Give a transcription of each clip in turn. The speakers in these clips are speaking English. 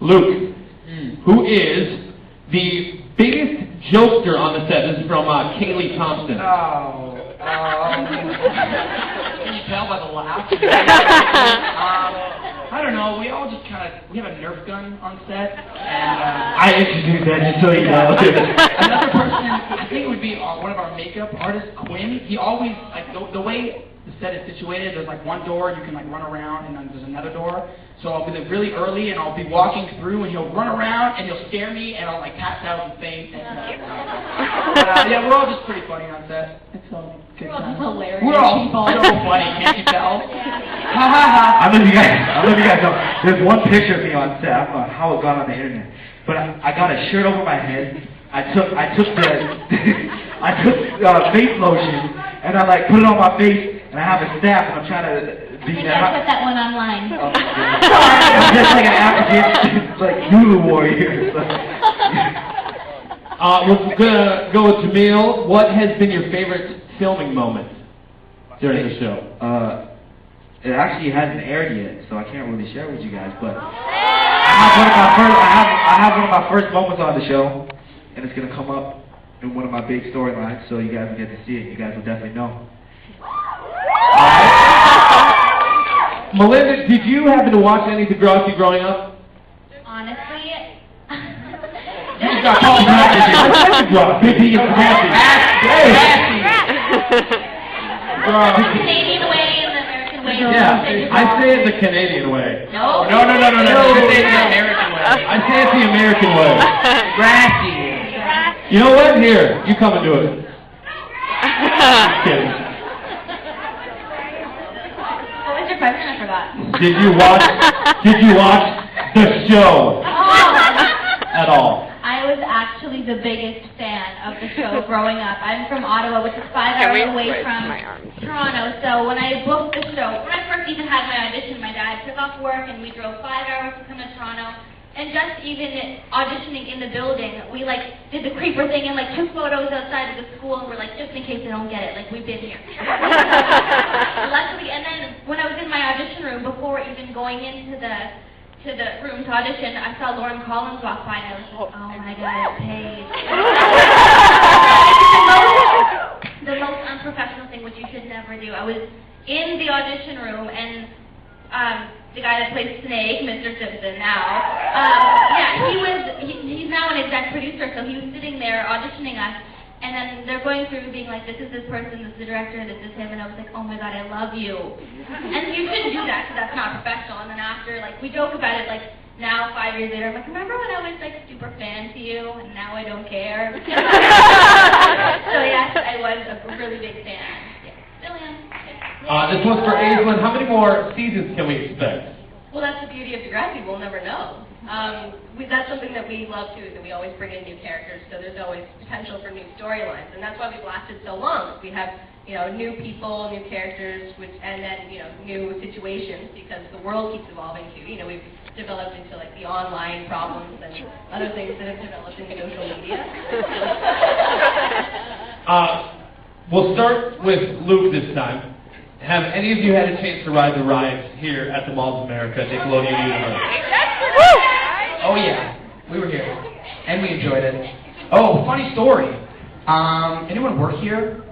Luke, who is the biggest jokester on the set? This is from Kaylee Thompson. Can you tell by the laugh? I don't know, we all just we have a Nerf gun on set, and I introduced that just so you know. another person, I think it would be one of our makeup artists, Quinn. He always, the way the set is situated, there's one door, you can run around, and then there's another door. So I'll be really early, and I'll be walking through, and he'll run around, and he'll scare me, and I'll pass out and faint. And, yeah, we're all just pretty funny on set. It's all good. We're all just hilarious. We're all so funny, can't you tell? I don't know if you guys know. There's one picture of me on set. I don't know how it got on the internet, but I got a shirt over my head. I took face lotion, and I put it on my face, and I have a staff, and I'm trying to. I think I put that one online. Oh, it's just like an African, Zulu warrior. We're gonna go with Jamil. What has been your favorite filming moment during the show? It actually hasn't aired yet, so I can't really share with you guys. But I have one of my first moments on the show, and it's gonna come up in one of my big storylines, so you guys will get to see it. You guys will definitely know. Melinda, did you happen to watch any Degrassi growing up? Honestly, You got called Degrassi. the Canadian way and the American way. Yeah, I say it the Canadian way. No. No. You say it the American way. I say it the American way. Degrassi. You know what? Here, you come and do it. Just kidding. What was your question? I forgot. Did you watch the show at all? I was actually the biggest fan of the show growing up. I'm from Ottawa, which is 5 hours away from Toronto. So when I booked the show, when I first even had my audition, my dad took off work and we drove 5 hours to come to Toronto. And just even auditioning in the building, we did the creeper thing and took photos outside of the school, and we're just in case they don't get it, we've been here. Luckily, and then when I was in my audition room, before even going into the room to audition, I saw Lauren Collins walk by, and I was like, oh my God, Paige. the most unprofessional thing, which you should never do. I was in the audition room, and the guy that plays Snake, Mr. Simpson now, he's now an exec producer, so he was sitting there auditioning us, and then they're going through being like, this is this person, this is the director, this is him, and I was like, oh my God, I love you. And you shouldn't do that, because that's not professional. And then after, we joke about it, now, 5 years later, I'm like, remember when I was, super fan to you, and now I don't care? So yes, I was a really big fan. Yeah, still am. This one's for Aislinn. How many more seasons can we expect? Well, that's the beauty of Degrassi. We'll never know. That's something that we love too, is that we always bring in new characters, so there's always potential for new storylines, and that's why we've lasted so long. We have, new people, new characters, and then, new situations, because the world keeps evolving too. We've developed into the online problems and other things that have developed into social media. We'll start with Luke this time. Have any of you had a chance to ride the rides here at the Malls of America, Nickelodeon Universe? Oh yeah, we were here, and we enjoyed it. Oh, funny story. Anyone work here?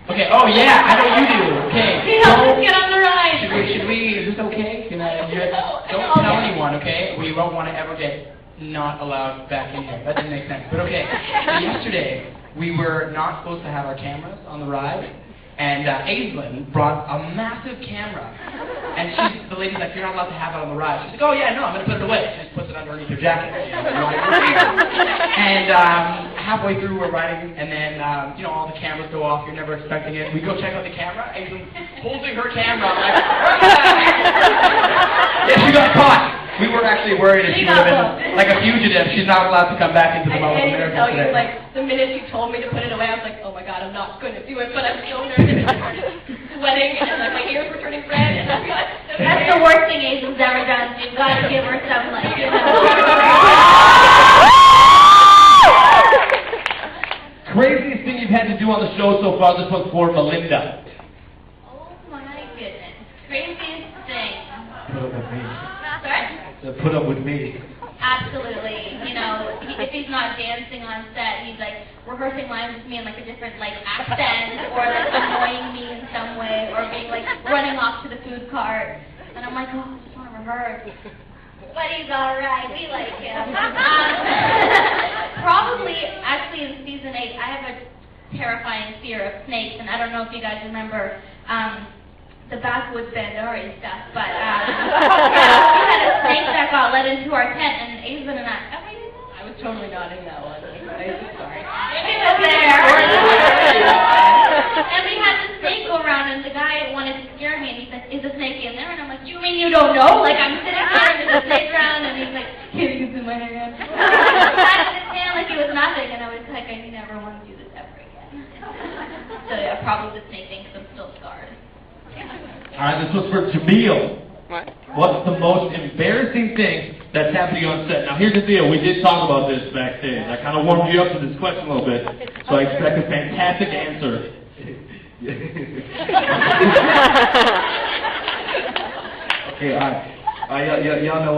Okay. Oh yeah, I know you do. Okay. Let's get on the ride. Should we? Is this okay? Don't tell anyone, okay? We won't want to ever get not allowed back in here. That didn't make sense. But okay. So yesterday we were not supposed to have our cameras on the ride. And Aislinn brought a massive camera, and the lady's like, you're not allowed to have it on the ride. She's like, oh yeah, no, I'm going to put it away. She just puts it underneath her jacket. And halfway through we're riding, and then, all the cameras go off, you're never expecting it. We go check out the camera, Aislinn's holding her camera, yeah, she got caught. We were actually worried that she would have been like a fugitive. She's not allowed to come back into the Malls of America tell you, today. the minute you told me to put it away, I was like, oh my God, I'm not going to do it, but I'm so nervous. I started sweating, and my ears were turning red, and I got so That's the worst thing Aislenn's ever done. You've got to give her some, Craziest thing you've had to do on the show so far? This one's for Melinda. Oh my goodness. Craziest thing. Put up with me. Sorry? Put put up with me. Absolutely. You know, if he's not dancing on set, he's like rehearsing lines with me in like a different like accent, or like annoying me in some way, or being like running off to the food cart. And I'm like, oh, I just want to rehearse. But he's alright, we like him. Probably, actually in season 8, I have a terrifying fear of snakes, and I don't know if you guys remember the backwoods Bandori stuff, but yeah, we had a snake that got let into our tent, and Ava and I was totally not in that one. I'm sorry. Amy was there. And we had the snake go around, and the guy wanted to scare me, and he said, is the snake in there? And I'm like, you mean you don't know? Like, I'm sitting there, and there's a snake around, and he's like, here, you in my hand. I had his hand like it was nothing, and I was like, I never want to do this ever again. So yeah, probably the snake thing, because I'm still scarred. Alright, this was for Jamil. What? What's the most embarrassing thing that's happening on set? Now here's the deal, we did talk about this backstage. I kind of warmed you up to this question a little bit, so I expect a fantastic answer. Okay, y'all know,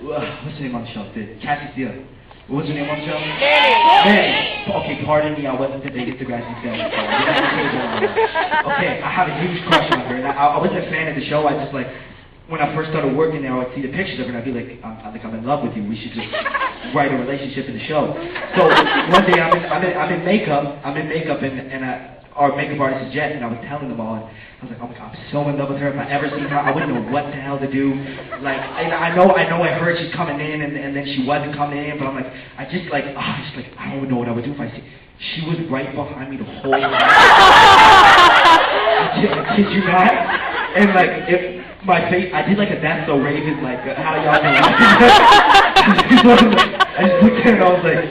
what's the name on the show? Cassie Steele. What's her name on the show? Manny. Okay, pardon me, I wasn't at the Degrassi film. Okay, I have a huge crush on her. And I wasn't a fan of the show, I just like, when I first started working there, I would see the pictures of her and I'd be like, I'm in love with you, we should just write a relationship in the show. So one day I'm in makeup and our makeup artist is Jet, and I was telling them all, and I was like, oh my God, I'm so in love with her. If I ever seen her, I wouldn't know what the hell to do. Like, I know I heard she's coming in, and then she wasn't coming in, but I'm like, I don't know what I would do if I see. She was right behind me the whole time. I kid you not. And like, if my face, I did like a That's So Raven, like, how y'all know? I just looked at her and I was like,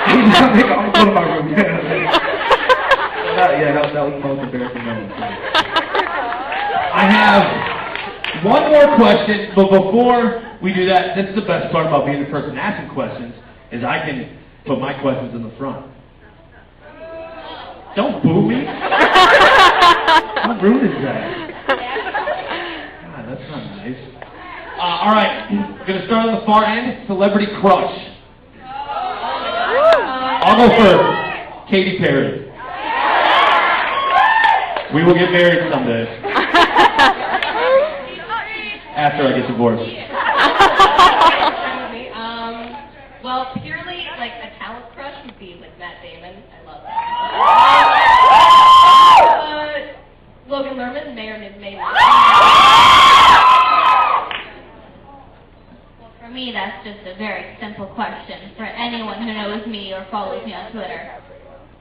I'm going to my room. That was the most embarrassing moment. I have one more question, but before we do that, this is the best part about being the person asking questions, is I can put my questions in the front. Don't boo me. How rude is that? God, that's not nice. All right, we're going to start on the far end, celebrity crush. I'll go first. Katy Perry. We will get married someday. After I get divorced. Well, purely like a talent crush would be with Matt Damon. I love that. Logan Lerman may or may not. For me, that's just a very simple question for anyone who knows me or follows me on Twitter.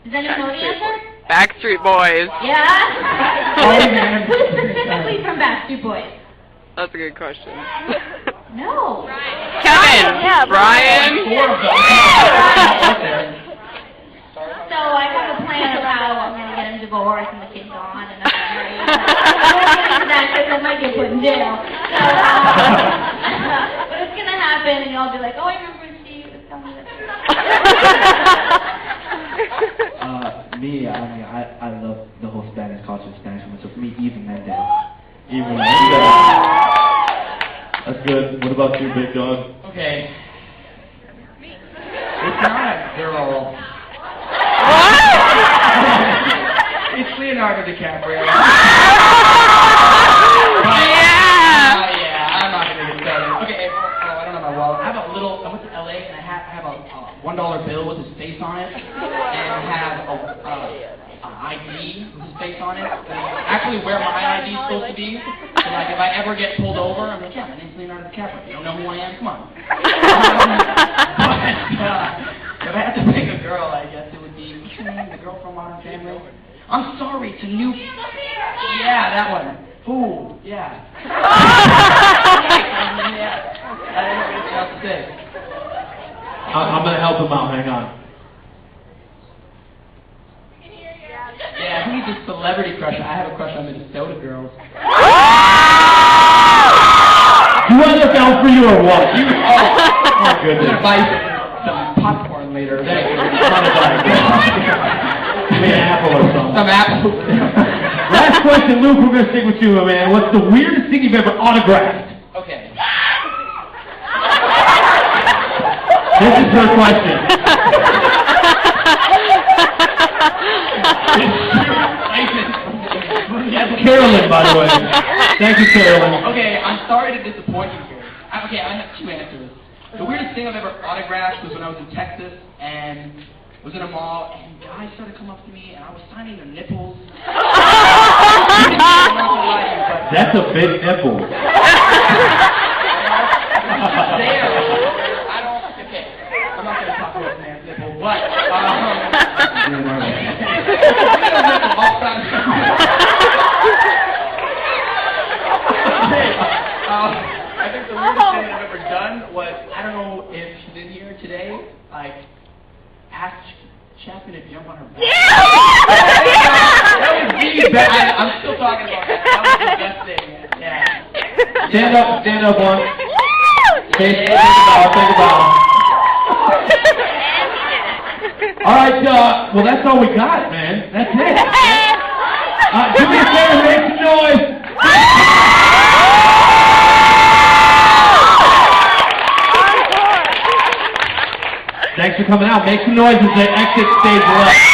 Does anyone know the answer? Backstreet Boys. Yeah? Who specifically from Backstreet Boys? That's a good question. No. Kevin. Yeah, Brian. So I have a plan of how I'm going to get him divorced and the kid's gone and I'm married. I won't get into that because I might get put in jail. So, but it's going to happen and you'll be like, oh, I remember she was telling me that. Me, I love the whole Spanish culture, Spanish women. So for me, Eva Mendes. Eva Mendes. That's good. What about you, big dog? Okay. It's not a girl. It's Leonardo DiCaprio. Yeah, I'm not gonna get started. Okay, I don't know my wallet. I have a little. I went to LA and I have a $1 bill with his face on it, and I have a ID with his face on it. Actually, where my ID is supposed to be. So like, if I ever get pulled over, I'm like, yeah, my name's Leonardo DiCaprio. You don't know who I am? Come on. But if I had to pick a girl, I guess it would be what's her name? The girl from Modern Family. I'm sorry, it's a new. Yeah, that one. Ooh, yeah. I'm going to help him out. Hang on. Yeah, who needs a celebrity crush? I have a crush on Minnesota girls. You either fell for you or what? You, oh I'm goodness. gonna buy some popcorn later. Thank you. Give me an apple or something. Some apples. Last question, Luke, we're going to stick with you, my man. What's the weirdest thing you've ever autographed? Okay. This is her question. That's Carolyn, by the way. Thank you, Carolyn. Okay, I'm sorry to disappoint you here. Okay, I have two answers. The weirdest thing I've ever autographed was when I was in Texas and was in a mall, and guys started to come up to me, and I was signing their nipples. I'm not gonna lie to you, but That's a big nipple. there. I don't. Okay, I'm not gonna talk about the man's nipple, but I think the weirdest thing I've ever done was, I don't know if she's in here today, like, ask Chapman to jump on her back. That was the best. I'm still talking about that. That was the best thing. Yeah. Stand up one. Take a bow. All right, well, that's all we got, man. That's it. Do me a favor, make some noise. Thanks for coming out. Make some noise as they exit stage left.